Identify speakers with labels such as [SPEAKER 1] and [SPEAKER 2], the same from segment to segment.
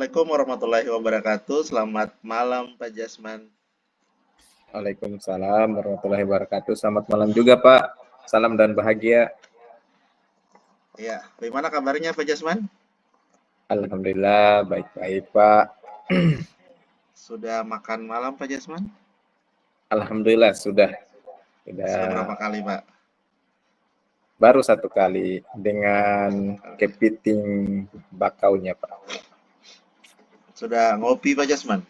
[SPEAKER 1] Assalamualaikum warahmatullahi wabarakatuh. Selamat malam, Pak Jasman.
[SPEAKER 2] Waalaikumsalam warahmatullahi wabarakatuh. Selamat malam juga, Pak. Salam dan bahagia.
[SPEAKER 1] Ya, bagaimana kabarnya, Pak Jasman?
[SPEAKER 2] Alhamdulillah, baik-baik, Pak.
[SPEAKER 1] Sudah makan malam, Pak Jasman?
[SPEAKER 2] Alhamdulillah, sudah
[SPEAKER 1] berapa kali, Pak?
[SPEAKER 2] Baru satu kali dengan kepiting bakaunya, Pak.
[SPEAKER 1] Sudah ngopi, Pak Jasman?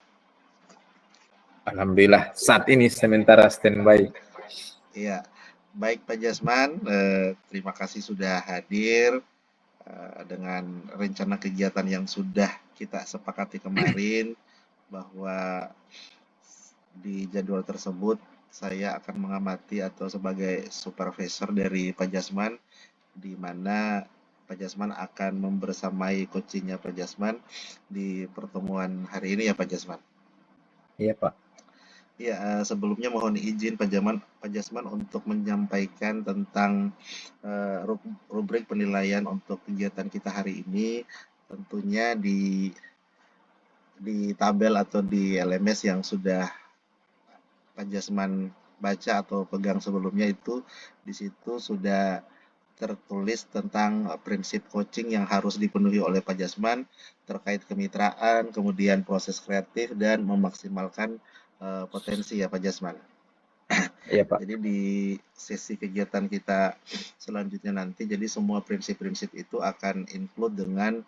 [SPEAKER 2] Alhamdulillah, saat ini sementara standby.
[SPEAKER 1] Iya, baik Pak Jasman. Terima kasih sudah hadir dengan rencana kegiatan yang sudah kita sepakati kemarin, bahwa di jadwal tersebut saya akan mengamati atau sebagai supervisor dari Pak Jasman, di mana Pak Jasman akan membersamai coachingnya Pak Jasman di pertemuan hari ini ya Pak Jasman.
[SPEAKER 2] Iya, Pak.
[SPEAKER 1] Ya, sebelumnya mohon izin Pak Jasman untuk menyampaikan tentang rubrik penilaian untuk kegiatan kita hari ini. Tentunya di tabel atau di LMS yang sudah Pak Jasman baca atau pegang sebelumnya, itu di situ sudah tertulis tentang prinsip coaching yang harus dipenuhi oleh Pak Jasman terkait kemitraan, kemudian proses kreatif dan memaksimalkan potensi ya Pak Jasman.
[SPEAKER 2] Iya, Pak.
[SPEAKER 1] Jadi di sesi kegiatan kita selanjutnya nanti, jadi semua prinsip-prinsip itu akan include dengan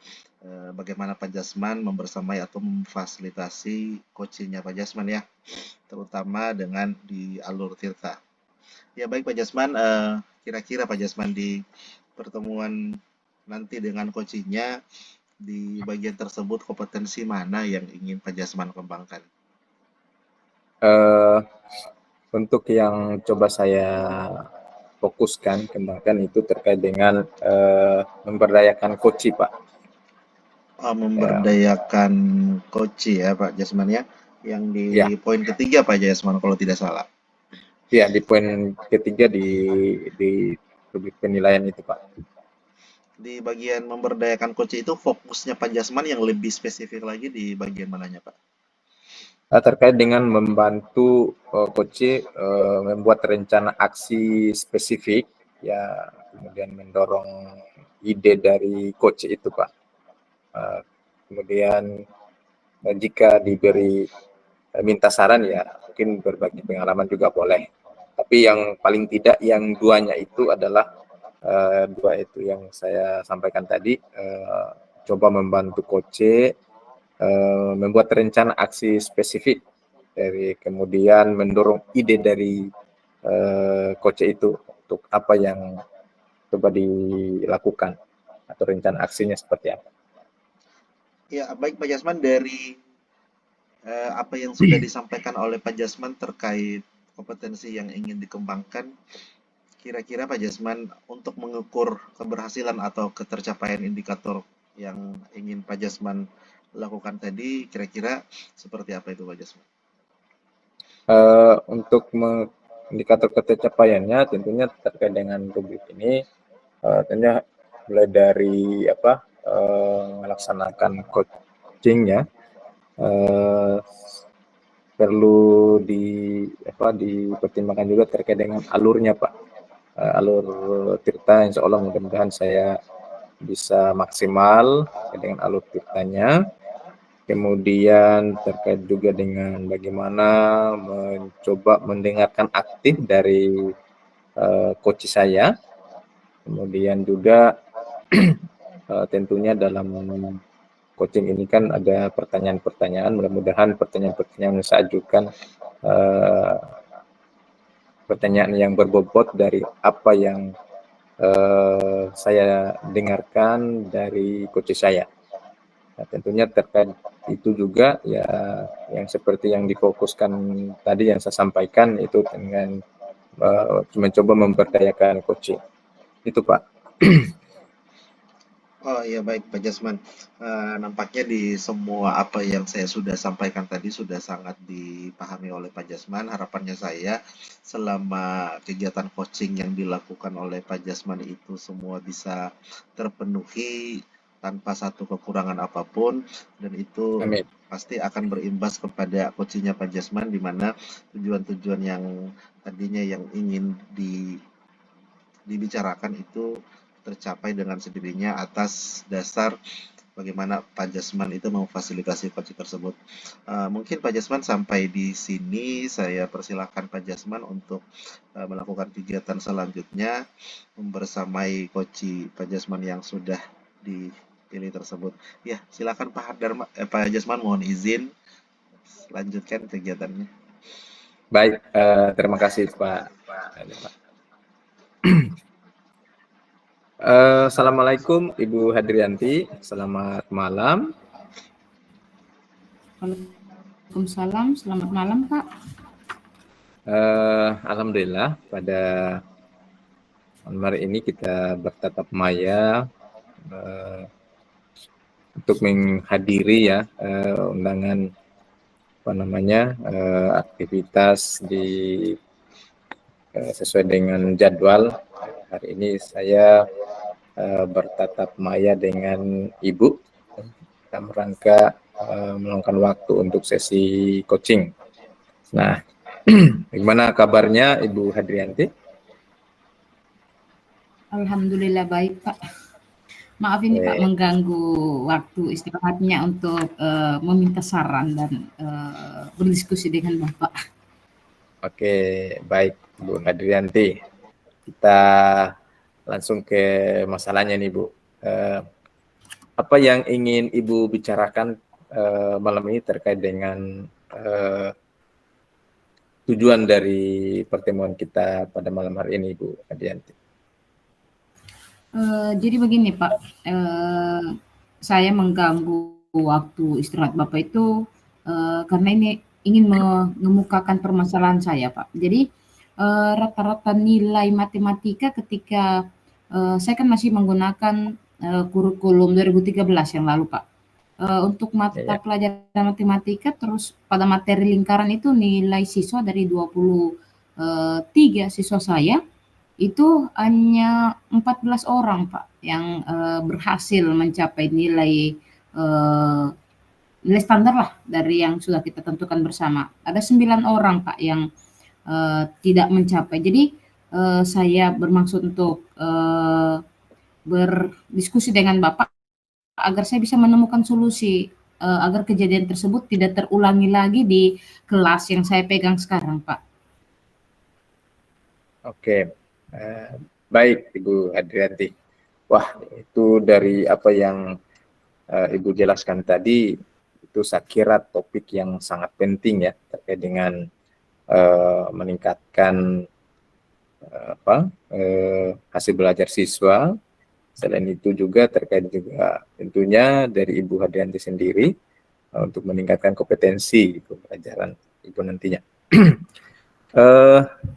[SPEAKER 1] bagaimana Pak Jasman membersamai atau memfasilitasi coachingnya Pak Jasman ya, terutama dengan di alur Tirta. Ya baik Pak Jasman, kira-kira Pak Jasman di pertemuan nanti dengan coachingnya, di bagian tersebut kompetensi mana yang ingin Pak Jasman kembangkan?
[SPEAKER 2] Untuk yang coba saya fokuskan, kembangkan itu terkait dengan memberdayakan coach, Pak.
[SPEAKER 1] Memberdayakan coach ya Pak Jasman ya, yang di
[SPEAKER 2] Ya.
[SPEAKER 1] poin ketiga Pak Jasman kalau tidak salah.
[SPEAKER 2] Ya, di poin ketiga di rubrik penilaian itu, Pak.
[SPEAKER 1] Di bagian memberdayakan coach itu fokusnya Pak Jasman yang lebih spesifik lagi di bagian mananya Pak?
[SPEAKER 2] Terkait dengan membantu coach membuat rencana aksi spesifik, ya, kemudian mendorong ide dari coach itu, Pak. Kemudian jika diberi minta saran, ya mungkin berbagi pengalaman juga boleh. Tapi yang paling tidak yang duanya itu adalah dua itu yang saya sampaikan tadi, coba membantu coach membuat rencana aksi spesifik, dari kemudian mendorong ide dari coach itu untuk apa yang coba dilakukan atau rencana aksinya seperti apa.
[SPEAKER 1] Ya baik Pak Jasman, dari apa yang sudah disampaikan oleh Pak Jasman terkait kompetensi yang ingin dikembangkan, kira-kira Pak Jasman untuk mengukur keberhasilan atau ketercapaian indikator yang ingin Pak Jasman lakukan tadi, kira-kira seperti apa itu Pak Jasman?
[SPEAKER 2] Untuk indikator ketercapaiannya tentunya terkait dengan rubrik ini, tentunya mulai dari melaksanakan coachingnya, perlu dipertimbangkan juga terkait dengan alurnya, Pak. Alur Tirta, insya Allah mudah-mudahan saya bisa maksimal dengan alur Tirtanya. Kemudian terkait juga dengan bagaimana mencoba mendengarkan aktif dari coach saya. Kemudian juga tentunya dalam coaching ini kan ada pertanyaan-pertanyaan, mudah-mudahan pertanyaan-pertanyaan yang saya ajukan pertanyaan yang berbobot dari apa yang saya dengarkan dari coach saya. Nah, tentunya terkait itu juga ya yang seperti yang difokuskan tadi yang saya sampaikan itu dengan mencoba memberdayakan coaching. Itu, Pak.
[SPEAKER 1] Oh iya baik Pak Jasman. Nampaknya di semua apa yang saya sudah sampaikan tadi sudah sangat dipahami oleh Pak Jasman. Harapannya saya selama kegiatan coaching yang dilakukan oleh Pak Jasman itu semua bisa terpenuhi tanpa satu kekurangan apapun, dan itu
[SPEAKER 2] Amin.
[SPEAKER 1] pasti akan berimbas kepada coachingnya Pak Jasman, di mana tujuan-tujuan yang tadinya yang ingin dibicarakan itu tercapai dengan sendirinya atas dasar bagaimana Pak Jasman itu memfasilitasi coaching tersebut. Mungkin Pak Jasman sampai di sini, saya persilahkan Pak Jasman untuk melakukan kegiatan selanjutnya membersamai coach Pak Jasman yang sudah dipilih tersebut. Ya, silakan Pak Jasman, mohon izin lanjutkan kegiatannya.
[SPEAKER 2] Baik, terima kasih Pak. Assalamualaikum Ibu Hadrianti, selamat malam.
[SPEAKER 3] Waalaikumsalam, selamat malam Pak.
[SPEAKER 2] Alhamdulillah pada malam hari ini kita bertatap maya untuk menghadiri ya undangan aktivitas sesuai dengan jadwal. Hari ini saya bertatap maya dengan Ibu dalam rangka meluangkan waktu untuk sesi coaching. Nah, bagaimana kabarnya Ibu Hadrianti?
[SPEAKER 3] Alhamdulillah baik Pak. Maaf ini Pak mengganggu waktu istirahatnya untuk meminta saran dan berdiskusi dengan Bapak.
[SPEAKER 2] Oke, baik Bu Hadrianti. Kita langsung ke masalahnya nih Bu. Apa yang ingin Ibu bicarakan malam ini terkait dengan tujuan dari pertemuan kita pada malam hari ini Bu Hadrianti?
[SPEAKER 3] Jadi begini Pak, saya mengganggu waktu istirahat Bapak itu karena ini ingin mengemukakan permasalahan saya Pak. Jadi rata-rata nilai matematika ketika saya kan masih menggunakan kurikulum 2013 yang lalu Pak. Untuk mata pelajaran matematika terus pada materi lingkaran itu nilai siswa dari 23 siswa saya itu hanya 14 orang Pak yang berhasil mencapai nilai nilai standar lah dari yang sudah kita tentukan bersama. Ada 9 orang Pak yang tidak mencapai. Jadi saya bermaksud untuk berdiskusi dengan Bapak agar saya bisa menemukan solusi agar kejadian tersebut tidak terulangi lagi di kelas yang saya pegang sekarang Pak.
[SPEAKER 2] Oke. Baik Ibu Hadrianti. Wah, itu dari apa yang Ibu jelaskan tadi, itu saya kira topik yang sangat penting ya terkait dengan meningkatkan hasil belajar siswa. Selain itu juga terkait juga tentunya dari Ibu Hadrianti sendiri untuk meningkatkan kompetensi pelajaran Ibu nantinya.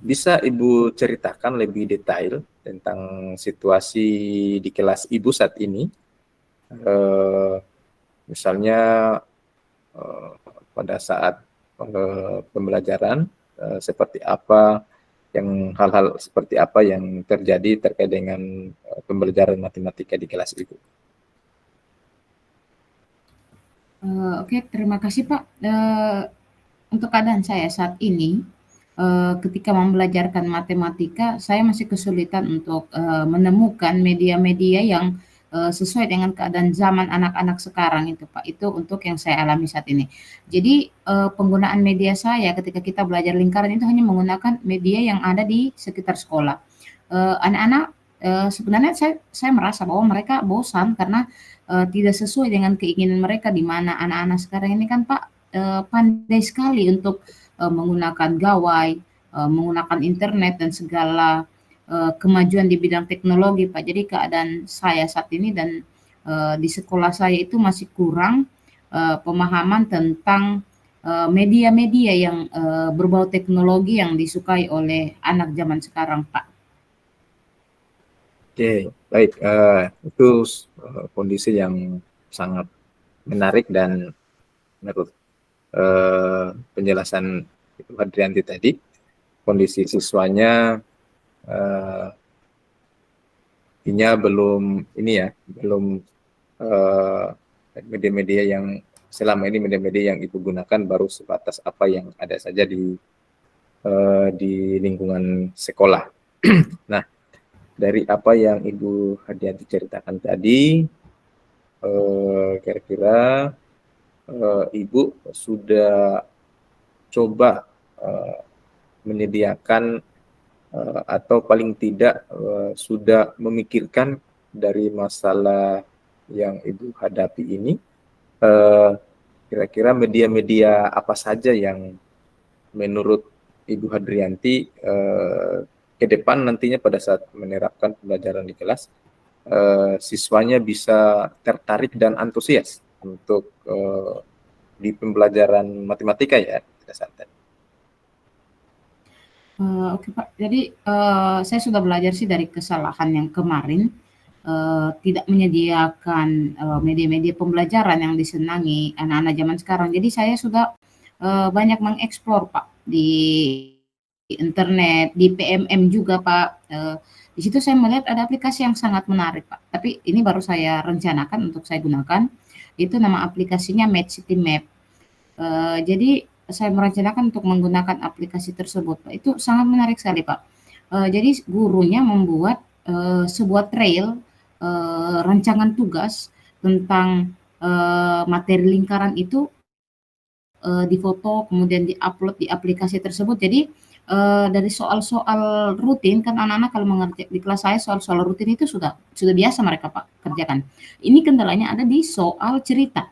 [SPEAKER 2] Bisa Ibu ceritakan lebih detail tentang situasi di kelas Ibu saat ini? Misalnya pada saat pembelajaran seperti apa, yang hal-hal seperti apa yang terjadi terkait dengan pembelajaran matematika di kelas Ibu?
[SPEAKER 3] Oke, terima kasih Pak. Untuk keadaan saya saat ini, ketika membelajarkan matematika, saya masih kesulitan untuk menemukan media-media yang sesuai dengan keadaan zaman anak-anak sekarang itu Pak. Itu untuk yang saya alami saat ini. Jadi penggunaan media saya ketika kita belajar lingkaran itu hanya menggunakan media yang ada di sekitar sekolah. Anak-anak sebenarnya saya merasa bahwa mereka bosan karena tidak sesuai dengan keinginan mereka, di mana anak-anak sekarang ini kan Pak pandai sekali untuk menggunakan gawai, menggunakan internet dan segala kemajuan di bidang teknologi Pak. Jadi keadaan saya saat ini dan di sekolah saya itu masih kurang pemahaman tentang media-media yang berbau teknologi yang disukai oleh anak zaman sekarang Pak.
[SPEAKER 2] Oke, baik. Itu kondisi yang sangat menarik, dan menurut penjelasan Ibu Hadrianti tadi, kondisi siswanya belum media-media yang selama ini media-media yang Ibu gunakan baru sebatas apa yang ada saja di lingkungan sekolah. Nah, dari apa yang Ibu Hadianti ceritakan tadi, kira-kira Ibu sudah coba menyediakan atau paling tidak sudah memikirkan dari masalah yang Ibu hadapi ini, kira-kira media-media apa saja yang menurut Ibu Hadrianti ke depan nantinya pada saat menerapkan pembelajaran di kelas, siswanya bisa tertarik dan antusias untuk di pembelajaran matematika ya pada saat tadi.
[SPEAKER 3] Oke Pak, jadi saya sudah belajar sih dari kesalahan yang kemarin, tidak menyediakan media-media pembelajaran yang disenangi anak-anak zaman sekarang. Jadi saya sudah banyak mengeksplor Pak di internet, di PMM juga Pak. Di situ saya melihat ada aplikasi yang sangat menarik Pak. Tapi ini baru saya rencanakan untuk saya gunakan. Itu nama aplikasinya MathCityMap. Jadi saya merencanakan untuk menggunakan aplikasi tersebut, Pak. Itu sangat menarik sekali, Pak. Jadi gurunya membuat sebuah trail rancangan tugas tentang materi lingkaran itu difoto kemudian diupload di aplikasi tersebut. Jadi dari soal-soal rutin kan anak-anak kalau mengerti di kelas saya soal-soal rutin itu sudah biasa mereka Pak kerjakan. Ini kendalanya ada di soal cerita.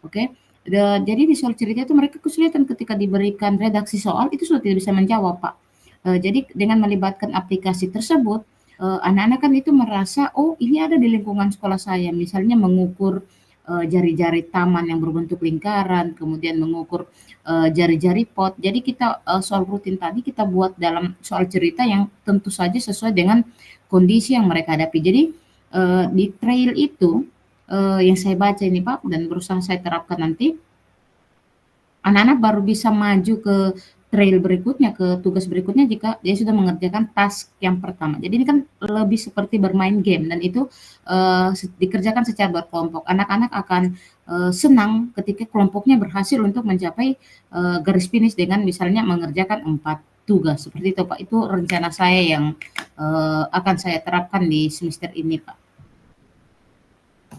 [SPEAKER 3] Oke. Jadi di soal cerita itu mereka kesulitan ketika diberikan redaksi soal itu sudah tidak bisa menjawab Pak. Jadi dengan melibatkan aplikasi tersebut anak-anak kan itu merasa oh ini ada di lingkungan sekolah saya misalnya mengukur jari-jari taman yang berbentuk lingkaran, kemudian mengukur jari-jari pot. Jadi kita soal rutin tadi kita buat dalam soal cerita yang tentu saja sesuai dengan kondisi yang mereka hadapi. Jadi di trail itu yang saya baca ini Pak dan berusaha saya terapkan nanti, anak-anak baru bisa maju ke trail berikutnya, ke tugas berikutnya jika dia sudah mengerjakan task yang pertama. Jadi ini kan lebih seperti bermain game dan itu dikerjakan secara berkelompok. Anak-anak akan senang ketika kelompoknya berhasil untuk mencapai garis finish dengan misalnya mengerjakan 4 tugas. Seperti itu Pak, itu rencana saya yang akan saya terapkan di semester ini Pak.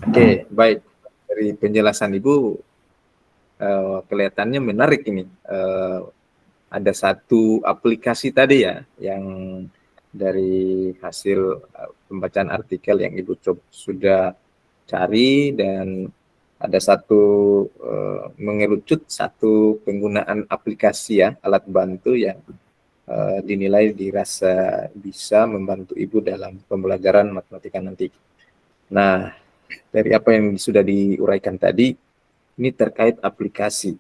[SPEAKER 2] Oke, baik. Dari penjelasan Ibu, kelihatannya menarik ini. Ada satu aplikasi tadi ya, yang dari hasil pembacaan artikel yang Ibu sudah cari, dan ada satu mengerucut satu penggunaan aplikasi ya, alat bantu yang dinilai dirasa bisa membantu Ibu dalam pembelajaran matematika nanti. Nah, dari apa yang sudah diuraikan tadi, ini terkait aplikasi.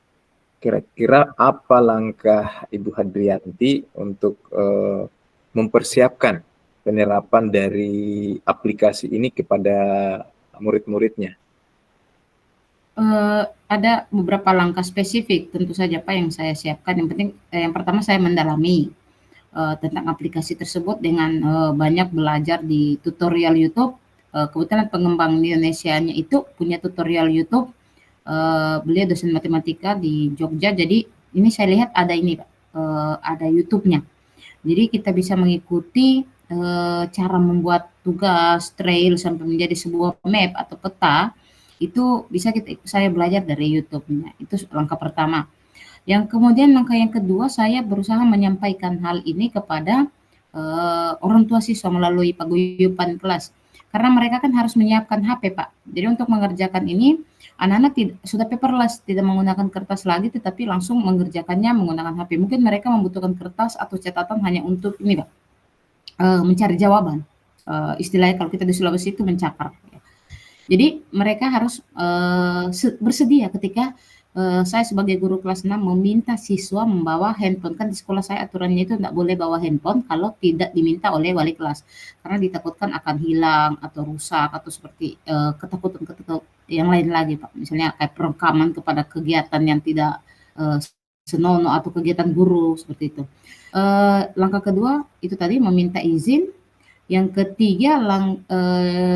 [SPEAKER 2] Kira-kira apa langkah Ibu Hadrianti untuk mempersiapkan penerapan dari aplikasi ini kepada murid-muridnya?
[SPEAKER 3] Ada beberapa langkah spesifik tentu saja Pak yang saya siapkan. Yang penting yang pertama saya mendalami tentang aplikasi tersebut dengan banyak belajar di tutorial YouTube. Kebetulan pengembang di Indonesia-nya itu punya tutorial YouTube. Beliau dosen matematika di Jogja. Jadi ini saya lihat ada ini Pak, ada YouTube-nya. Jadi kita bisa mengikuti cara membuat tugas trail sampai menjadi sebuah map atau peta. Itu bisa saya belajar dari YouTube-nya. Itu langkah pertama. Yang kemudian langkah yang kedua saya berusaha menyampaikan hal ini kepada orang tua siswa melalui paguyuban kelas. Karena mereka kan harus menyiapkan HP Pak. Jadi untuk mengerjakan ini anak-anak sudah paperless, tidak menggunakan kertas lagi tetapi langsung mengerjakannya menggunakan HP. Mungkin mereka membutuhkan kertas atau catatan hanya untuk ini Pak, mencari jawaban. Istilahnya kalau kita di Sulawesi itu mencakar. Jadi mereka harus bersedia ketika saya sebagai guru kelas 6 meminta siswa membawa handphone. Kan di sekolah saya aturannya itu tidak boleh bawa handphone kalau tidak diminta oleh wali kelas. Karena ditakutkan akan hilang atau rusak atau seperti ketakutan yang lain lagi Pak. Misalnya kayak perekaman kepada kegiatan yang tidak senonoh atau kegiatan guru seperti itu. Langkah kedua itu tadi meminta izin. Yang ketiga,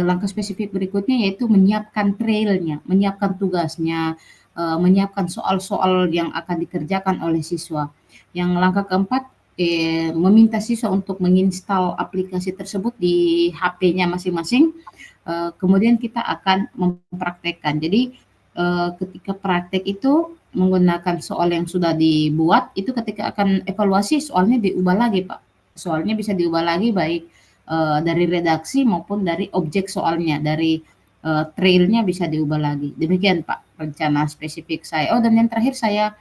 [SPEAKER 3] langkah spesifik berikutnya yaitu menyiapkan trailnya, menyiapkan tugasnya, menyiapkan soal-soal yang akan dikerjakan oleh siswa. Yang langkah keempat, meminta siswa untuk menginstal aplikasi tersebut di HP-nya masing-masing. Kemudian kita akan mempraktekkan. Jadi ketika praktek itu menggunakan soal yang sudah dibuat, itu ketika akan evaluasi soalnya diubah lagi Pak. Soalnya bisa diubah lagi baik dari redaksi maupun dari objek soalnya, dari trailnya bisa diubah lagi. Demikian Pak rencana spesifik saya. Oh, dan yang terakhir saya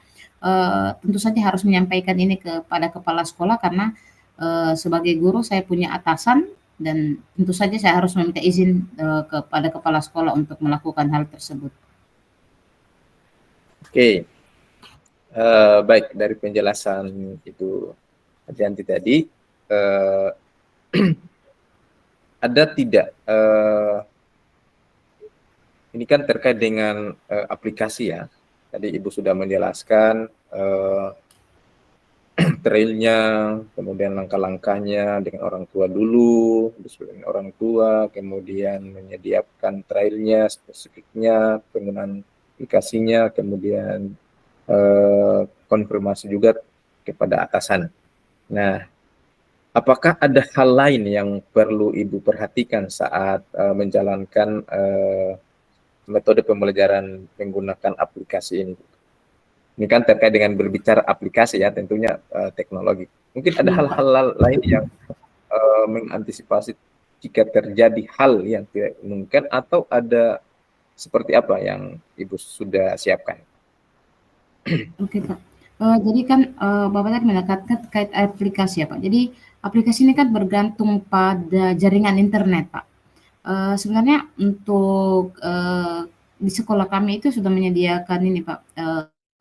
[SPEAKER 3] tentu saja harus menyampaikan ini kepada kepala sekolah karena sebagai guru saya punya atasan dan tentu saja saya harus meminta izin kepada kepala sekolah untuk melakukan hal tersebut.
[SPEAKER 2] Oke, baik, dari penjelasan itu Adianti tadi, ada tidak ini kan terkait dengan aplikasi ya. Tadi Ibu sudah menjelaskan trailnya, kemudian langkah-langkahnya dengan orang tua dulu, dengan orang tua, kemudian menyediakan trailnya, spesifiknya, penggunaan aplikasinya, kemudian konfirmasi juga kepada atasan. Nah, apakah ada hal lain yang perlu Ibu perhatikan saat menjalankan metode pembelajaran menggunakan aplikasi ini? Ini kan terkait dengan berbicara aplikasi ya, tentunya teknologi. Mungkin ada hal-hal lain yang mengantisipasi jika terjadi hal yang tidak mungkin, atau ada seperti apa yang Ibu sudah siapkan?
[SPEAKER 3] Oke Pak. Jadi kan Bapak tadi menekankan terkait aplikasi ya Pak. Jadi aplikasi ini kan bergantung pada jaringan internet Pak. Sebenarnya untuk di sekolah kami itu sudah menyediakan ini Pak,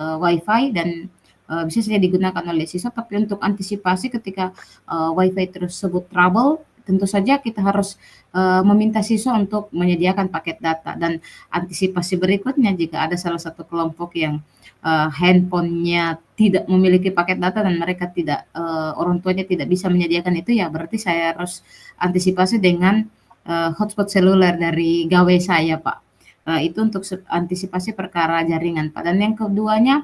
[SPEAKER 3] WiFi dan bisa saja digunakan oleh siswa, tapi untuk antisipasi ketika WiFi tersebut trouble, tentu saja kita harus meminta siswa untuk menyediakan paket data. Dan antisipasi berikutnya jika ada salah satu kelompok yang handphonenya tidak memiliki paket data dan mereka tidak orang tuanya tidak bisa menyediakan itu, ya berarti saya harus antisipasi dengan hotspot seluler dari gawe saya Pak. Itu untuk antisipasi perkara jaringan Pak. Dan yang keduanya,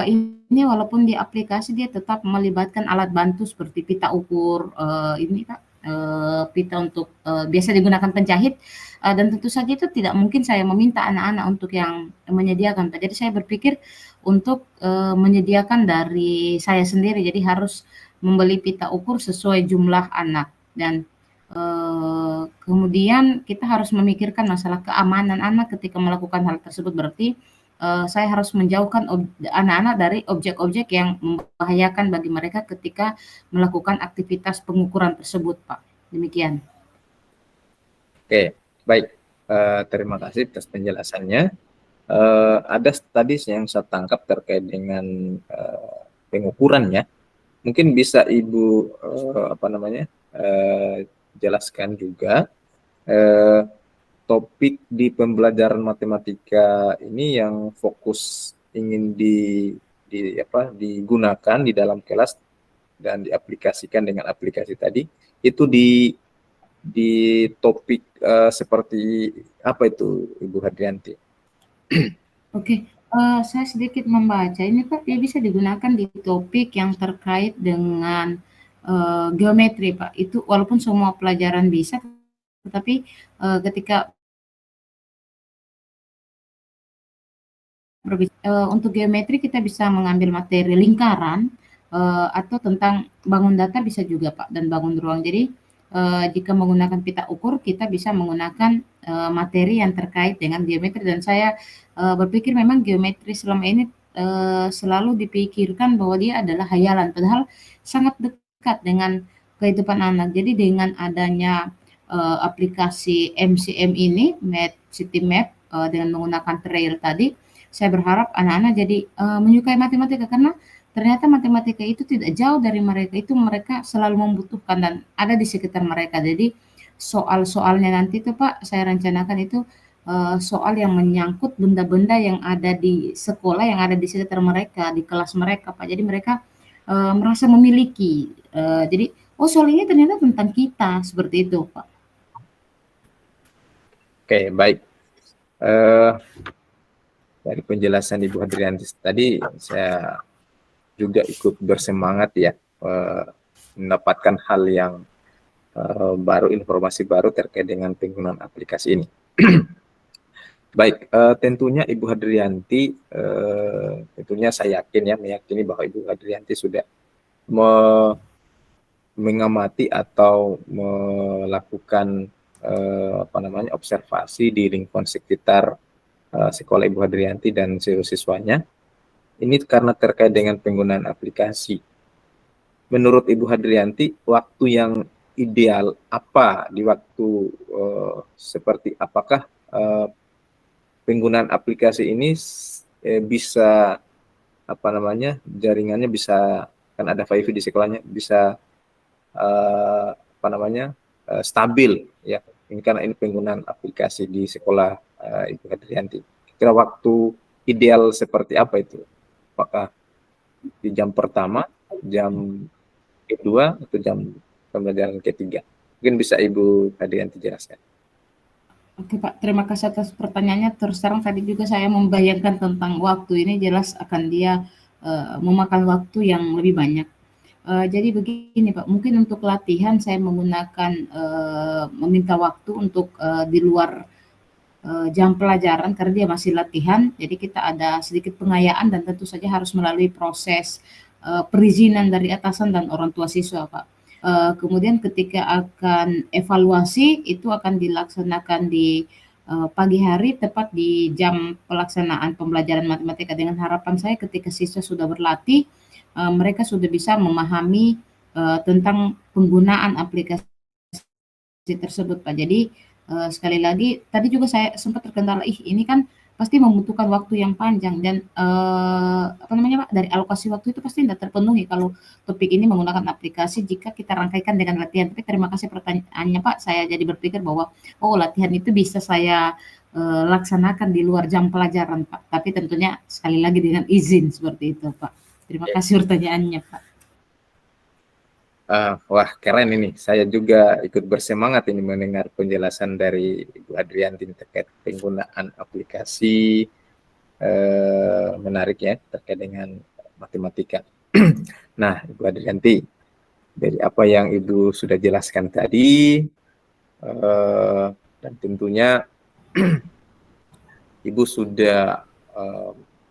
[SPEAKER 3] ini walaupun di aplikasi dia tetap melibatkan alat bantu seperti pita ukur, ini Kak, pita untuk biasa digunakan penjahit, dan tentu saja itu tidak mungkin saya meminta anak-anak untuk yang menyediakan Pak. Jadi saya berpikir untuk menyediakan dari saya sendiri, jadi harus membeli pita ukur sesuai jumlah anak. Dan kemudian kita harus memikirkan masalah keamanan anak ketika melakukan hal tersebut. Berarti saya harus menjauhkan anak-anak dari objek-objek yang membahayakan bagi mereka ketika melakukan aktivitas pengukuran tersebut, Pak. Demikian.
[SPEAKER 2] Oke, baik. Terima kasih atas penjelasannya. Ada tadi yang saya tangkap terkait dengan pengukurannya. Mungkin bisa Ibu jelaskan juga topik di pembelajaran matematika ini yang fokus ingin digunakan di dalam kelas dan diaplikasikan dengan aplikasi tadi, itu di topik seperti apa itu, Ibu Hadrianti?
[SPEAKER 3] Oke, saya sedikit membaca ini Pak, dia bisa digunakan di topik yang terkait dengan geometri Pak. Itu walaupun semua pelajaran bisa, tetapi ketika untuk geometri kita bisa mengambil materi lingkaran atau tentang bangun data bisa juga Pak, dan bangun ruang. Jadi jika menggunakan pita ukur kita bisa menggunakan materi yang terkait dengan geometri, dan saya berpikir memang geometri selama ini selalu dipikirkan bahwa dia adalah hayalan, padahal sangat dekat dengan kehidupan anak. Jadi dengan adanya aplikasi MCM ini, Math City Map, dengan menggunakan trail tadi, saya berharap anak-anak jadi menyukai matematika, karena ternyata matematika itu tidak jauh dari mereka, itu mereka selalu membutuhkan dan ada di sekitar mereka. Jadi soal-soalnya nanti itu Pak, saya rencanakan itu soal yang menyangkut benda-benda yang ada di sekolah, yang ada di sekitar mereka, di kelas mereka Pak. Jadi mereka merasa memiliki. Jadi oh soal ini ternyata tentang kita, seperti itu Pak.
[SPEAKER 2] Oke, baik. Dari penjelasan Ibu Hadrianti tadi, saya juga ikut bersemangat ya, mendapatkan hal yang baru, informasi baru terkait dengan penggunaan aplikasi ini. Baik, tentunya Ibu Hadrianti, tentunya saya yakin ya, meyakini bahwa Ibu Hadrianti sudah mengamati atau melakukan observasi di lingkungan sekitar sekolah Ibu Hadrianti dan siswa-siswanya. Ini karena terkait dengan penggunaan aplikasi. Menurut Ibu Hadrianti, waktu yang ideal apa di waktu seperti apakah penggunaan aplikasi ini bisa jaringannya bisa, kan ada WiFi di sekolahnya, bisa stabil ya. Ini karena ini penggunaan aplikasi di sekolah Ibu Hadrianti. Kira waktu ideal seperti apa itu? Apakah di jam pertama, jam kedua, atau jam pembelajaran ketiga? Mungkin bisa Ibu Hadrianti jelaskan.
[SPEAKER 3] Oke Pak, terima kasih atas pertanyaannya. Terus terang tadi juga saya membayangkan tentang waktu ini, jelas akan dia memakan waktu yang lebih banyak. Jadi begini Pak, mungkin untuk latihan saya menggunakan meminta waktu untuk di luar jam pelajaran karena dia masih latihan. Jadi kita ada sedikit pengayaan dan tentu saja harus melalui proses perizinan dari atasan dan orang tua siswa Pak. Kemudian ketika akan evaluasi itu akan dilaksanakan di pagi hari tepat di jam pelaksanaan pembelajaran matematika, dengan harapan saya ketika siswa sudah berlatih mereka sudah bisa memahami tentang penggunaan aplikasi tersebut Pak. Jadi sekali lagi tadi juga saya sempat terkendala, ini kan pasti membutuhkan waktu yang panjang dan Pak, dari alokasi waktu itu pasti tidak terpenuhi kalau topik ini menggunakan aplikasi jika kita rangkaikan dengan latihan. Tapi terima kasih pertanyaannya Pak, saya jadi berpikir bahwa latihan itu bisa saya laksanakan di luar jam pelajaran Pak, tapi tentunya sekali lagi dengan izin seperti itu Pak. Terima kasih pertanyaannya Pak.
[SPEAKER 2] Wah, keren ini. Saya juga ikut bersemangat ini mendengar penjelasan dari Ibu Hadrianti terkait penggunaan aplikasi, menarik ya, terkait dengan matematika. Nah, Ibu Hadrianti, dari apa yang Ibu sudah jelaskan tadi, dan tentunya Ibu sudah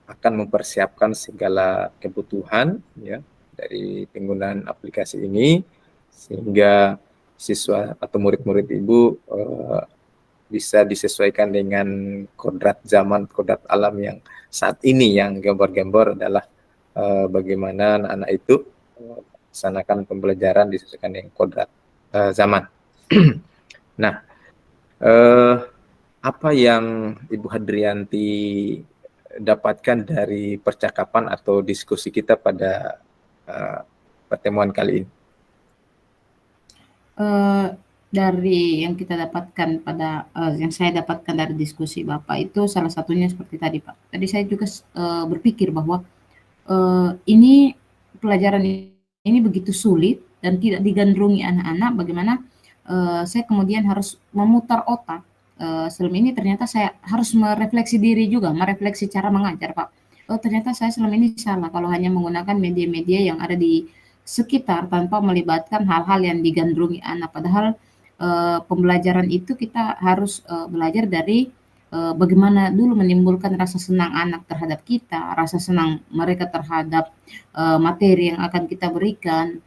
[SPEAKER 2] akan mempersiapkan segala kebutuhan ya dari penggunaan aplikasi ini, sehingga siswa atau murid-murid Ibu bisa disesuaikan dengan kodrat zaman, kodrat alam yang saat ini, yang gembor-gembor adalah bagaimana anak-anak itu melaksanakan pembelajaran disesuaikan dengan kodrat zaman. Nah, apa yang Ibu Hadrianti dapatkan dari percakapan atau diskusi kita pada pertemuan kali ini?
[SPEAKER 3] Dari yang kita dapatkan pada yang saya dapatkan dari diskusi Bapak itu salah satunya seperti tadi Pak. Tadi saya juga berpikir bahwa ini pelajaran ini begitu sulit dan tidak digandrungi anak-anak, bagaimana saya kemudian harus memutar otak. Selama ini ternyata saya harus merefleksi diri juga, merefleksi cara mengajar Pak. Ternyata saya selama ini salah kalau hanya menggunakan media-media yang ada di sekitar tanpa melibatkan hal-hal yang digandrungi anak. Padahal pembelajaran itu kita harus belajar dari bagaimana dulu menimbulkan rasa senang anak terhadap kita, rasa senang mereka terhadap materi yang akan kita berikan.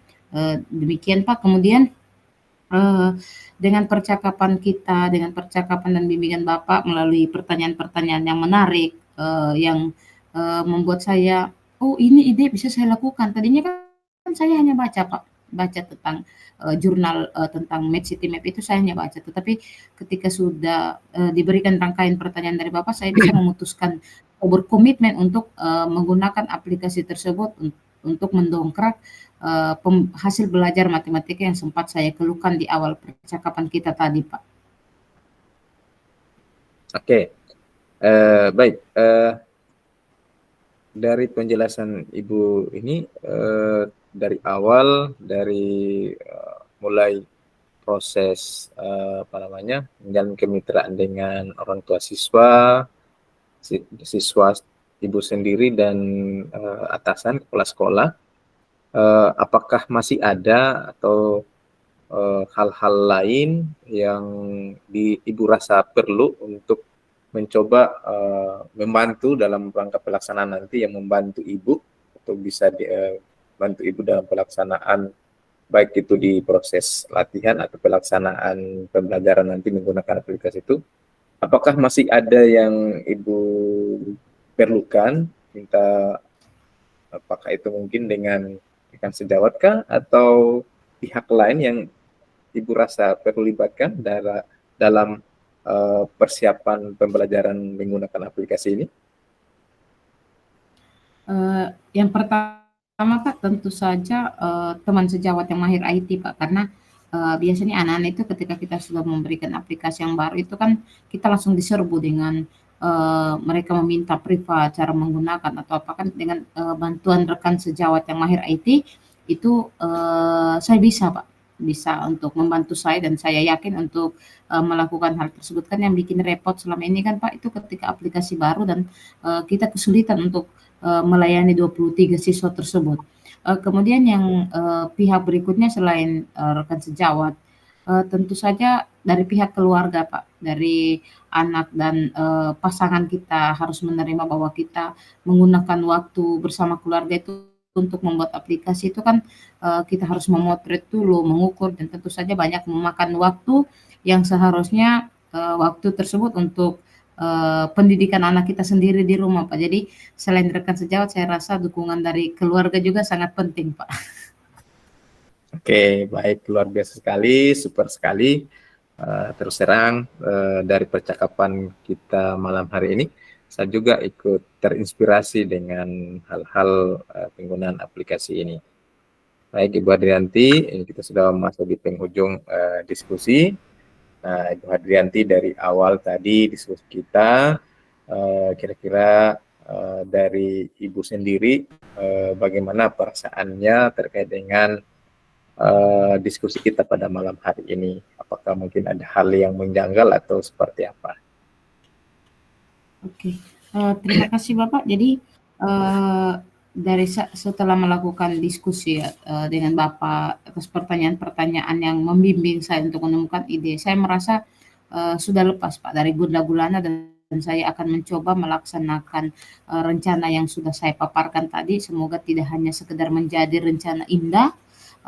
[SPEAKER 3] Demikian Pak. Kemudian dengan percakapan kita, dengan percakapan dan bimbingan Bapak melalui pertanyaan-pertanyaan yang menarik, yang membuat saya, oh ini ide bisa saya lakukan. Tadinya kan saya hanya baca Pak, baca tentang jurnal tentang MapCityMap itu saya hanya baca, tetapi ketika sudah diberikan rangkaian pertanyaan dari Bapak, saya bisa memutuskan berkomitmen untuk menggunakan aplikasi tersebut untuk mendongkrak hasil belajar matematika yang sempat saya keluhkan di awal percakapan kita tadi, Pak.
[SPEAKER 2] Oke, baik. Dari penjelasan Ibu ini, dari awal, dari mulai proses menjalin kemitraan dengan orang tua siswa, siswa ibu sendiri dan atasan kepala sekolah, apakah masih ada atau hal-hal lain yang ibu rasa perlu untuk mencoba membantu dalam rangka pelaksanaan nanti, yang membantu ibu atau bisa bantu ibu dalam pelaksanaan baik itu di proses latihan atau pelaksanaan pembelajaran nanti menggunakan aplikasi itu. Apakah masih ada yang ibu perlukan, minta, apakah itu mungkin dengan rekan sejawat kah atau pihak lain yang ibu rasa perlu libatkan dalam persiapan pembelajaran menggunakan aplikasi ini?
[SPEAKER 3] Yang pertama Pak, tentu saja teman sejawat yang mahir IT Pak, karena biasanya anak-anak itu ketika kita sudah memberikan aplikasi yang baru itu kan kita langsung diserbu dengan mereka meminta privat cara menggunakan atau apa, kan dengan bantuan rekan sejawat yang mahir IT itu saya bisa Pak, bisa untuk membantu saya, dan saya yakin untuk melakukan hal tersebut. Kan yang bikin repot selama ini kan Pak, itu ketika aplikasi baru dan kita kesulitan untuk melayani 23 siswa tersebut. Kemudian yang pihak berikutnya selain rekan sejawat, tentu saja dari pihak keluarga Pak, dari anak dan pasangan kita harus menerima bahwa kita menggunakan waktu bersama keluarga itu untuk membuat aplikasi itu kan kita harus memotret dulu, mengukur, dan tentu saja banyak memakan waktu yang seharusnya waktu tersebut untuk pendidikan anak kita sendiri di rumah Pak. Jadi selain rekan sejawat, saya rasa dukungan dari keluarga juga sangat penting Pak.
[SPEAKER 2] Oke, baik, luar biasa sekali, super sekali. Terus terang dari percakapan kita malam hari ini, saya juga ikut terinspirasi dengan hal-hal penggunaan aplikasi ini. Baik Ibu Hadrianti, ini kita sudah masuk di penghujung diskusi. Nah, Ibu Hadrianti, dari awal tadi diskusi kita, kira-kira dari Ibu sendiri, bagaimana perasaannya terkait dengan diskusi kita pada malam hari ini? Apakah mungkin ada hal yang menjanggal atau seperti apa?
[SPEAKER 3] Oke, terima kasih Bapak. Jadi dari setelah melakukan diskusi dengan Bapak atas pertanyaan-pertanyaan yang membimbing saya untuk menemukan ide, saya merasa sudah lepas Pak dari gundah gulana, dan saya akan mencoba melaksanakan rencana yang sudah saya paparkan tadi. Semoga tidak hanya sekedar menjadi rencana indah,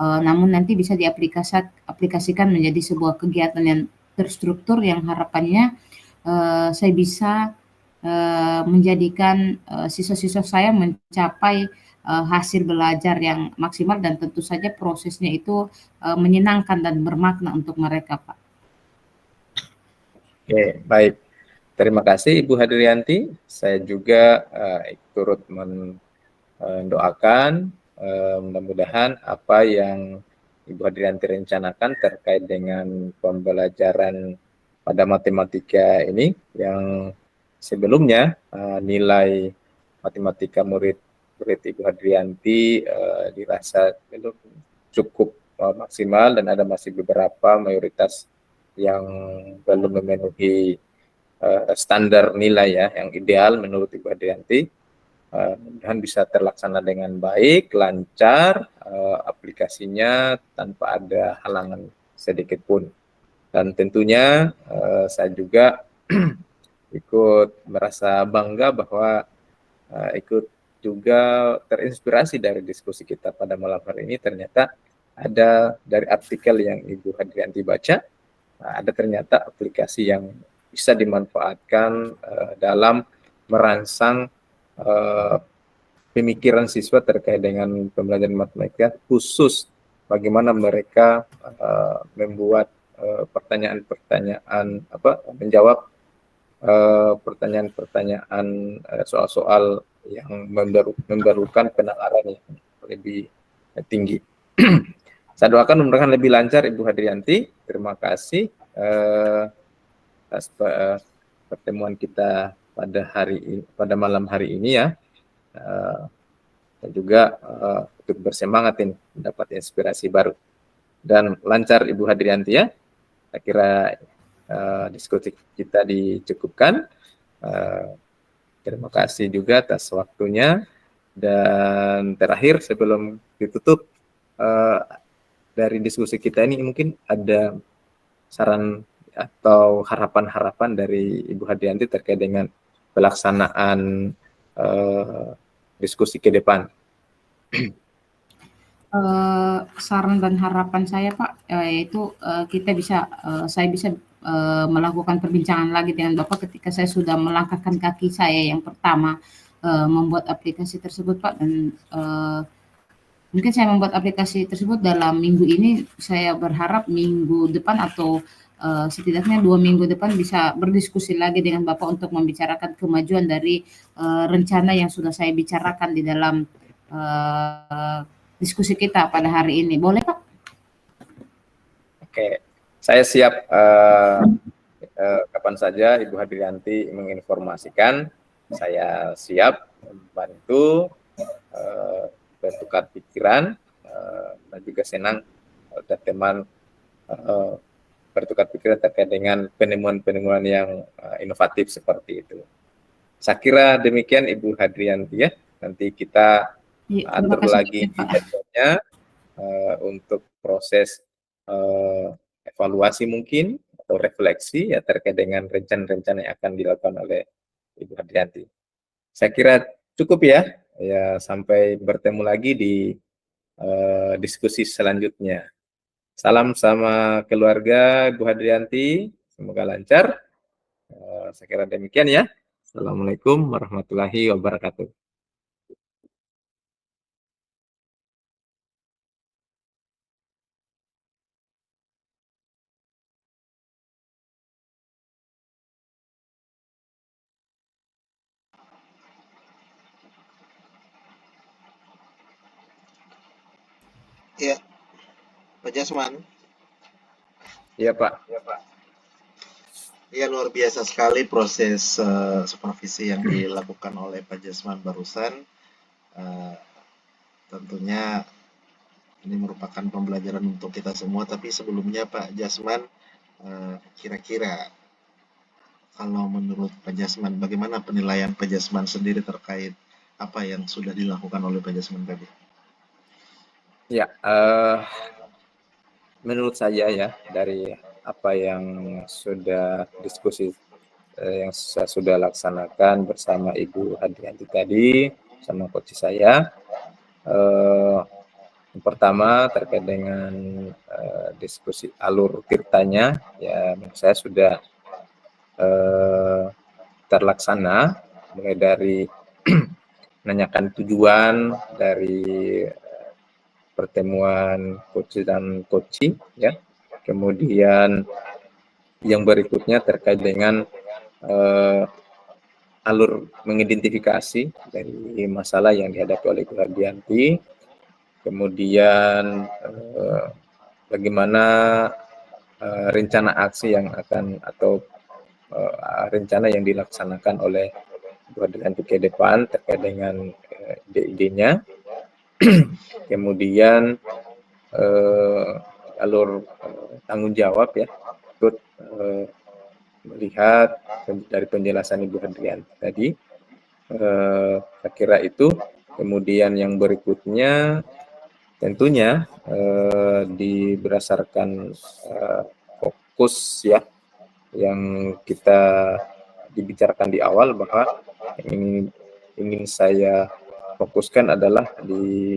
[SPEAKER 3] namun nanti bisa diaplikasikan menjadi sebuah kegiatan yang terstruktur, yang harapannya saya bisa menjadikan siswa-siswa saya mencapai hasil belajar yang maksimal, dan tentu saja prosesnya itu menyenangkan dan bermakna untuk mereka Pak.
[SPEAKER 2] Oke, baik. Terima kasih Ibu Hadrianti. Saya juga turut mendoakan mudah-mudahan apa yang Ibu Hadrianti rencanakan terkait dengan pembelajaran pada matematika ini, yang sebelumnya nilai matematika murid Ibu Hadrianti dirasa belum cukup maksimal, dan ada masih beberapa mayoritas yang belum memenuhi standar nilai ya yang ideal menurut Ibu Hadrianti. Mudah-mudahan bisa terlaksana dengan baik, lancar, aplikasinya tanpa ada halangan sedikit pun. Dan tentunya saya juga ikut merasa bangga bahwa ikut juga terinspirasi dari diskusi kita pada malam hari ini. Ternyata ada dari artikel yang Ibu Hadrianti baca, ada ternyata aplikasi yang bisa dimanfaatkan dalam merangsang pemikiran siswa terkait dengan pembelajaran matematika, khusus bagaimana mereka membuat pertanyaan-pertanyaan, menjawab pertanyaan-pertanyaan, soal-soal yang memerlukan penalaran yang lebih tinggi. Saya doakan mudah-mudahan lebih lancar Ibu Hadrianti. Terima kasih atas pertemuan kita pada malam hari ini ya. Dan juga untuk bersemangat ini mendapat inspirasi baru. dan lancar Ibu Hadrianti ya. Saya kira diskusi kita dicukupkan. Terima kasih juga atas waktunya. Dan terakhir sebelum ditutup dari diskusi kita ini, mungkin ada saran atau harapan-harapan dari Ibu Hadrianti terkait dengan pelaksanaan diskusi ke depan.
[SPEAKER 3] Saran dan harapan saya Pak, yaitu saya bisa melakukan perbincangan lagi dengan Bapak ketika saya sudah melangkahkan kaki saya yang pertama membuat aplikasi tersebut Pak, dan mungkin saya membuat aplikasi tersebut dalam minggu ini. Saya berharap minggu depan atau setidaknya 2 minggu depan bisa berdiskusi lagi dengan Bapak untuk membicarakan kemajuan dari rencana yang sudah saya bicarakan di dalam diskusi kita pada hari ini. Boleh Pak?
[SPEAKER 2] Oke, saya siap kapan saja Ibu Hadrianti menginformasikan. Saya siap membantu bertukar pikiran, dan juga senang ada teman bertukar pikiran terkait dengan penemuan-penemuan yang inovatif seperti itu. Saya kira demikian Ibu Hadrianti ya. Nanti kita atur lagi jadwalnya untuk proses evaluasi mungkin atau refleksi ya terkait dengan rencana-rencana yang akan dilakukan oleh Ibu Hadrianti. Saya kira cukup ya. Ya, sampai bertemu lagi di diskusi selanjutnya. Salam sama keluarga Bu Hadrianti, semoga lancar. Saya kira demikian ya. Assalamualaikum warahmatullahi wabarakatuh.
[SPEAKER 1] Ya, Pak Jasman.
[SPEAKER 2] Iya Pak.
[SPEAKER 1] Ya, luar biasa sekali proses supervisi yang dilakukan oleh Pak Jasman barusan. Tentunya ini merupakan pembelajaran untuk kita semua, tapi sebelumnya Pak Jasman, kira-kira kalau menurut Pak Jasman, bagaimana penilaian Pak Jasman sendiri terkait apa yang sudah dilakukan oleh Pak Jasman tadi?
[SPEAKER 2] Ya, menurut saya ya, dari apa yang sudah diskusi yang saya sudah laksanakan bersama Ibu Hadrianti tadi, sama coach saya, yang pertama terkait dengan diskusi alur tirtanya, ya menurut saya sudah terlaksana, mulai dari menanyakan tujuan dari pertemuan coach dan coaching ya. Kemudian yang berikutnya terkait dengan alur mengidentifikasi dari masalah yang dihadapi oleh Ibu Hadrianti. Kemudian bagaimana rencana aksi yang akan atau rencana yang dilaksanakan oleh Ibu Hadrianti ke depan terkait dengan ide-idenya. Kemudian alur tanggung jawab ya, ikut melihat dari penjelasan Ibu Hadrianti tadi. Saya kira itu. Kemudian yang berikutnya tentunya berdasarkan fokus ya yang kita dibicarakan di awal, bahwa yang ingin saya fokuskan adalah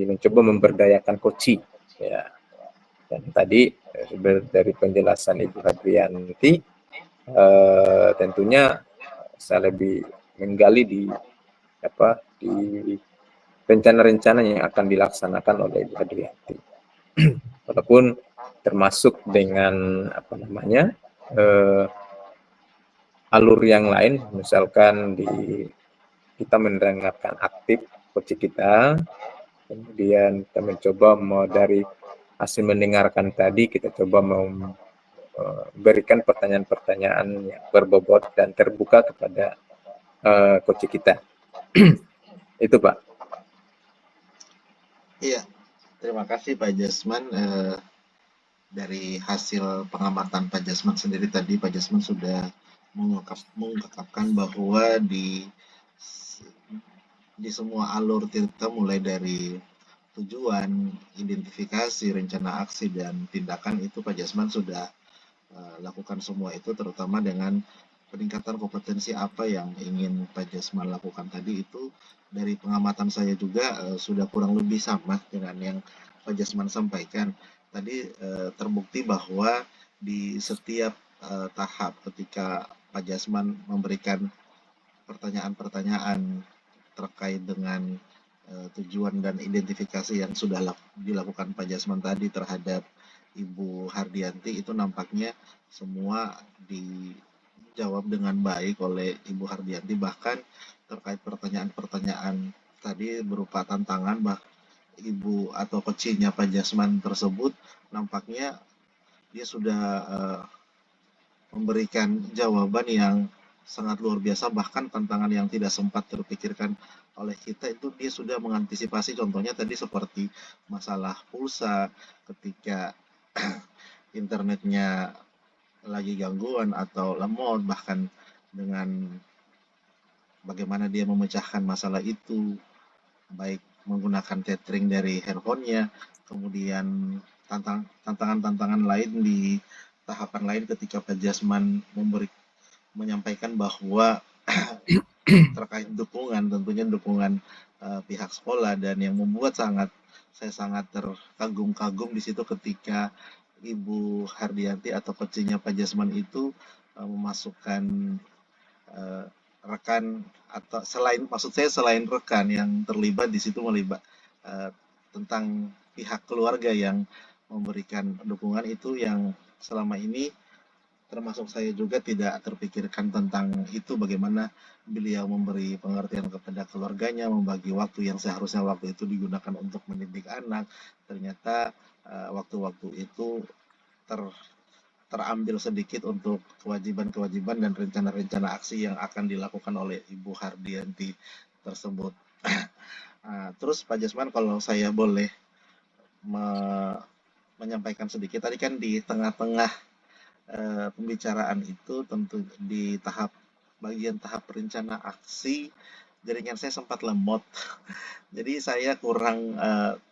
[SPEAKER 2] mencoba memberdayakan koci ya. Dan tadi dari penjelasan Ibu Hadrianti tentunya saya lebih menggali di rencana-rencana yang akan dilaksanakan oleh Ibu Hadrianti. Walaupun termasuk dengan alur yang lain, misalkan kita mendengarkan aktif coach kita, kemudian kita mencoba dari hasil mendengarkan tadi kita coba memberikan pertanyaan-pertanyaan yang berbobot dan terbuka kepada coach kita. Itu Pak.
[SPEAKER 1] Iya, terima kasih Pak Jasman. dari hasil pengamatan Pak Jasman sendiri tadi, Pak Jasman sudah mengungkapkan bahwa di semua alur tirta mulai dari tujuan, identifikasi, rencana aksi, dan tindakan itu Pak Jasman sudah lakukan semua itu, terutama dengan peningkatan kompetensi apa yang ingin Pak Jasman lakukan tadi itu. Dari pengamatan saya juga sudah kurang lebih sama dengan yang Pak Jasman sampaikan. Tadi terbukti bahwa di setiap tahap ketika Pak Jasman memberikan pertanyaan-pertanyaan terkait dengan tujuan dan identifikasi yang sudah dilakukan Pak Jasman tadi terhadap Ibu Hardianti, itu nampaknya semua dijawab dengan baik oleh Ibu Hardianti. Bahkan terkait pertanyaan-pertanyaan tadi berupa tantangan, Ibu atau coachnya Pak Jasman tersebut nampaknya dia sudah memberikan jawaban yang sangat luar biasa, bahkan tantangan yang tidak sempat terpikirkan oleh kita itu dia sudah mengantisipasi. Contohnya tadi seperti masalah pulsa ketika internetnya lagi gangguan atau lemot, bahkan dengan bagaimana dia memecahkan masalah itu, baik menggunakan tethering dari handphonenya, kemudian tantangan-tantangan lain di tahapan lain ketika Pak Jasman menyampaikan bahwa terkait dukungan, tentunya dukungan pihak sekolah, dan yang membuat saya sangat terkagum-kagum di situ ketika Ibu Hardianti atau coachnya Pak Jasman itu memasukkan rekan, atau selain rekan yang terlibat di situ, tentang pihak keluarga yang memberikan dukungan itu, yang selama ini termasuk saya juga tidak terpikirkan tentang itu, bagaimana beliau memberi pengertian kepada keluarganya, membagi waktu yang seharusnya waktu itu digunakan untuk mendidik anak. Ternyata waktu-waktu itu terambil sedikit untuk kewajiban-kewajiban dan rencana-rencana aksi yang akan dilakukan oleh Ibu Hardianti tersebut. Terus Pak Jasman, kalau saya boleh menyampaikan sedikit, tadi kan di tengah-tengah pembicaraan itu, tentu di bagian tahap rencana aksi, jaringan saya sempat lemot. Jadi saya kurang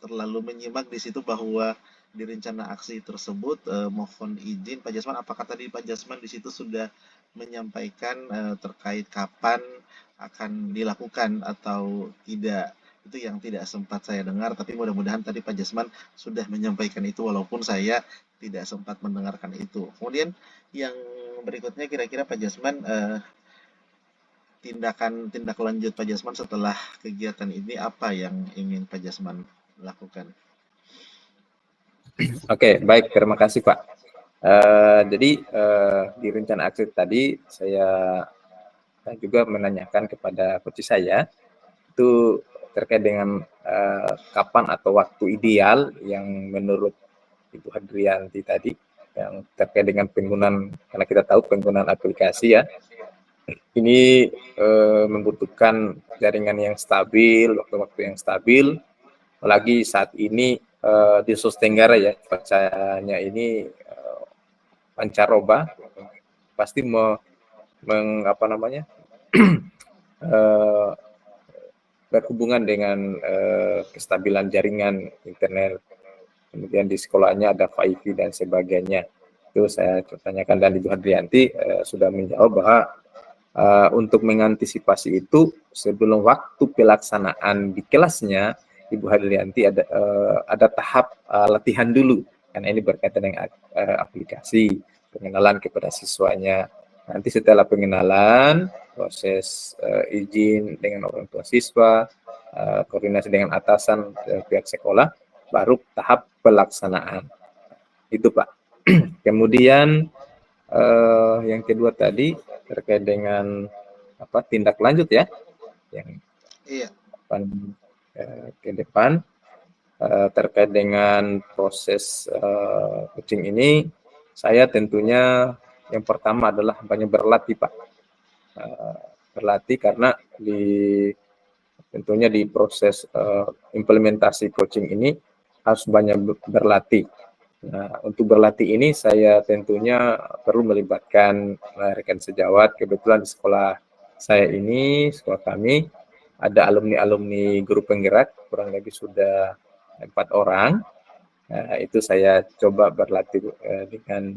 [SPEAKER 1] terlalu menyimak di situ bahwa di rencana aksi tersebut, mohon izin Pak Jasman, apakah tadi Pak Jasman di situ sudah menyampaikan terkait kapan akan dilakukan atau tidak? Itu yang tidak sempat saya dengar, tapi mudah-mudahan tadi Pak Jasman sudah menyampaikan itu walaupun saya tidak sempat mendengarkan itu. Kemudian yang berikutnya, kira-kira Pak Jasman, tindak lanjut Pak Jasman setelah kegiatan ini apa yang ingin Pak Jasman lakukan?
[SPEAKER 2] Oke, baik, terima kasih Pak. Jadi di rencana aksi tadi saya juga menanyakan kepada coach saya itu terkait dengan kapan atau waktu ideal yang menurut Ibu Hadrianti tadi yang terkait dengan penggunaan, karena kita tahu penggunaan aplikasi ya ini membutuhkan jaringan yang stabil, waktu-waktu yang stabil, apalagi saat ini di Sulawesi Tenggara ya, cuacanya ini pancaroba, pasti berhubungan dengan kestabilan jaringan internet. Kemudian di sekolahnya ada Wi-Fi dan sebagainya. Itu saya tanyakan, dan Ibu Hadrianti sudah menjawab bahwa untuk mengantisipasi itu sebelum waktu pelaksanaan di kelasnya, Ibu Hadrianti ada tahap latihan dulu, karena ini berkaitan dengan aplikasi, pengenalan kepada siswanya. Nanti setelah pengenalan, proses izin dengan orang tua siswa, koordinasi dengan atasan pihak sekolah, baru tahap pelaksanaan. Itu Pak. Kemudian yang kedua tadi terkait dengan tindak lanjut ya, yang ke depan terkait dengan proses coaching ini, saya tentunya yang pertama adalah banyak berlatih Pak. Berlatih karena tentunya di proses implementasi coaching ini harus banyak berlatih. Nah, untuk berlatih ini saya tentunya perlu melibatkan rekan sejawat. Kebetulan di sekolah saya ini, sekolah kami, ada alumni-alumni guru penggerak, kurang lebih sudah 4 orang. Nah, itu saya coba berlatih dengan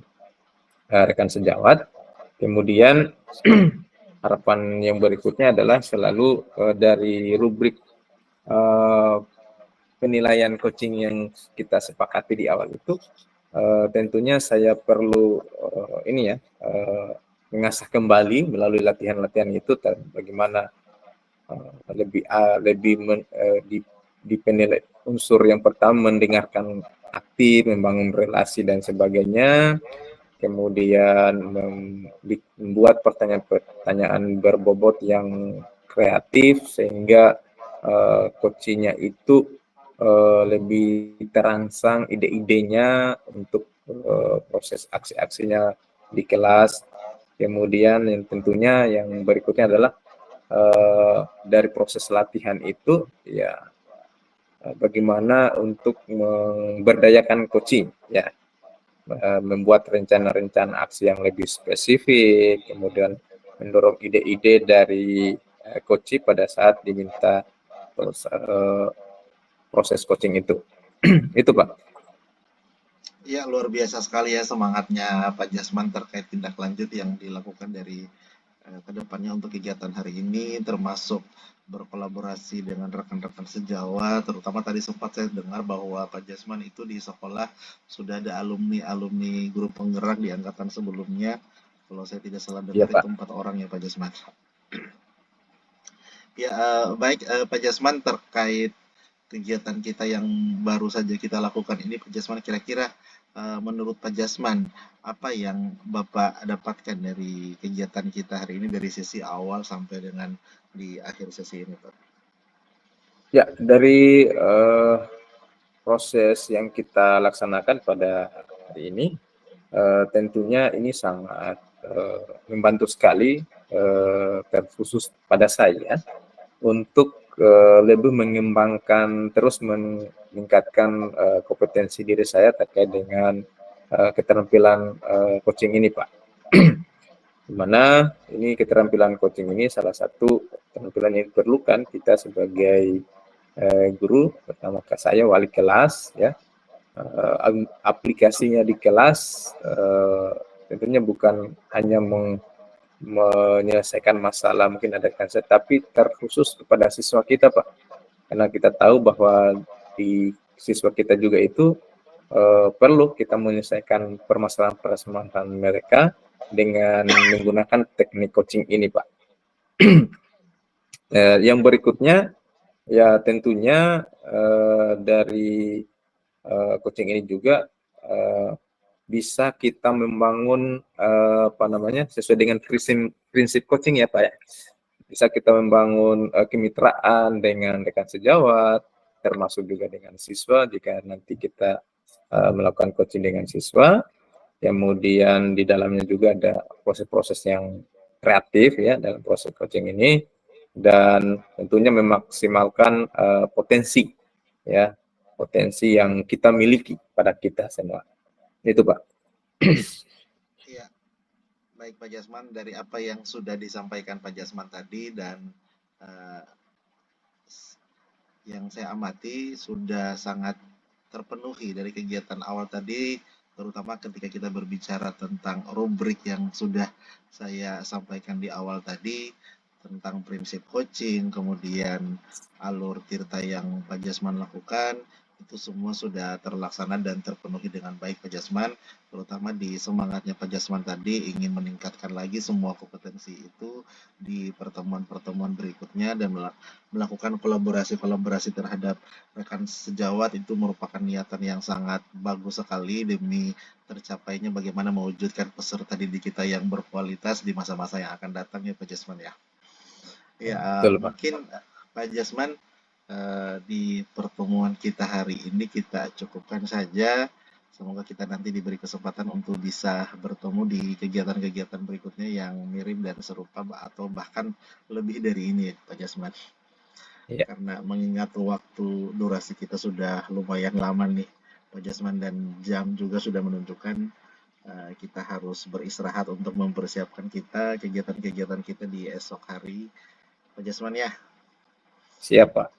[SPEAKER 2] rekan sejawat. Kemudian harapan yang berikutnya adalah selalu dari rubrik penilaian coaching yang kita sepakati di awal itu, tentunya saya perlu mengasah kembali melalui latihan-latihan itu bagaimana di penilai unsur yang pertama mendengarkan aktif, membangun relasi dan sebagainya, kemudian membuat pertanyaan-pertanyaan berbobot yang kreatif sehingga coachingnya itu lebih terangsang ide-idenya untuk proses aksi-aksinya di kelas. Kemudian yang tentunya yang berikutnya adalah dari proses latihan itu ya bagaimana untuk memberdayakan coaching ya, membuat rencana-rencana aksi yang lebih spesifik, kemudian mendorong ide-ide dari coach pada saat diminta proses coaching itu. Itu Pak.
[SPEAKER 1] Ya, luar biasa sekali ya semangatnya Pak Jasman terkait tindak lanjut yang dilakukan dari kedepannya untuk kegiatan hari ini, termasuk berkolaborasi dengan rekan-rekan sejawat, terutama tadi sempat saya dengar bahwa Pak Jasman itu di sekolah sudah ada alumni-alumni guru penggerak di angkatan sebelumnya. Kalau saya tidak salah
[SPEAKER 2] Iya
[SPEAKER 1] dengar itu
[SPEAKER 2] Pak.
[SPEAKER 1] 4 orang ya Pak Jasman. Ya, baik Pak Jasman, terkait kegiatan kita yang baru saja kita lakukan ini, Pak Jasman, kira-kira menurut Pak Jasman, apa yang Bapak dapatkan dari kegiatan kita hari ini dari sesi awal sampai dengan di akhir sesi ini, Pak?
[SPEAKER 2] Ya, dari proses yang kita laksanakan pada hari ini, tentunya ini sangat membantu sekali, terkhusus pada saya, untuk lebih mengembangkan, terus meningkatkan kompetensi diri saya terkait dengan keterampilan coaching ini, Pak. Di mana ini keterampilan coaching ini salah satu keterampilan yang diperlukan kita sebagai guru, pertama saya wali kelas ya. Aplikasinya di kelas tentunya bukan hanya menyelesaikan masalah mungkin ada konsep, tapi terkhusus kepada siswa kita Pak, karena kita tahu bahwa di siswa kita juga itu perlu kita menyelesaikan permasalahan-permasalahan mereka dengan menggunakan teknik coaching ini Pak. Yang berikutnya ya tentunya dari coaching ini juga bisa kita membangun sesuai dengan prinsip coaching ya Pak ya. Bisa kita membangun kemitraan dengan rekan sejawat, termasuk juga dengan siswa jika nanti kita melakukan coaching dengan siswa. Kemudian di dalamnya juga ada proses-proses yang kreatif ya dalam proses coaching ini, dan tentunya memaksimalkan potensi ya, potensi yang kita miliki pada kita semua. Itu Pak.
[SPEAKER 1] Iya, baik Pak Jasman, dari apa yang sudah disampaikan Pak Jasman tadi dan eh, yang saya amati sudah sangat terpenuhi dari kegiatan awal tadi, terutama ketika kita berbicara tentang rubrik yang sudah saya sampaikan di awal tadi, tentang prinsip coaching, kemudian alur tirta yang Pak Jasman lakukan, itu semua sudah terlaksana dan terpenuhi dengan baik Pak Jasman, terutama di semangatnya Pak Jasman tadi ingin meningkatkan lagi semua kompetensi itu di pertemuan-pertemuan berikutnya dan melakukan kolaborasi-kolaborasi terhadap rekan sejawat itu merupakan niatan yang sangat bagus sekali demi tercapainya bagaimana mewujudkan peserta didik kita yang berkualitas di masa-masa yang akan datang ya Pak Jasman ya. Ya,
[SPEAKER 2] Betul Pak.
[SPEAKER 1] mungkin Pak Jasman di pertemuan kita hari ini kita cukupkan saja. Semoga kita nanti diberi kesempatan untuk bisa bertemu di kegiatan-kegiatan berikutnya yang mirip dan serupa atau bahkan lebih dari ini, Pak Jasman.
[SPEAKER 2] Ya.
[SPEAKER 1] Karena mengingat waktu durasi kita sudah lumayan lama nih, Pak Jasman, dan jam juga sudah menunjukkan kita harus beristirahat untuk mempersiapkan kegiatan-kegiatan kita di esok hari, Pak Jasman ya.
[SPEAKER 2] Siap, Pak.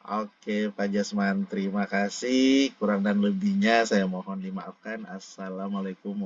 [SPEAKER 1] Oke, Pak Jasman, terima kasih. Kurang dan lebihnya saya mohon dimaafkan. Assalamualaikum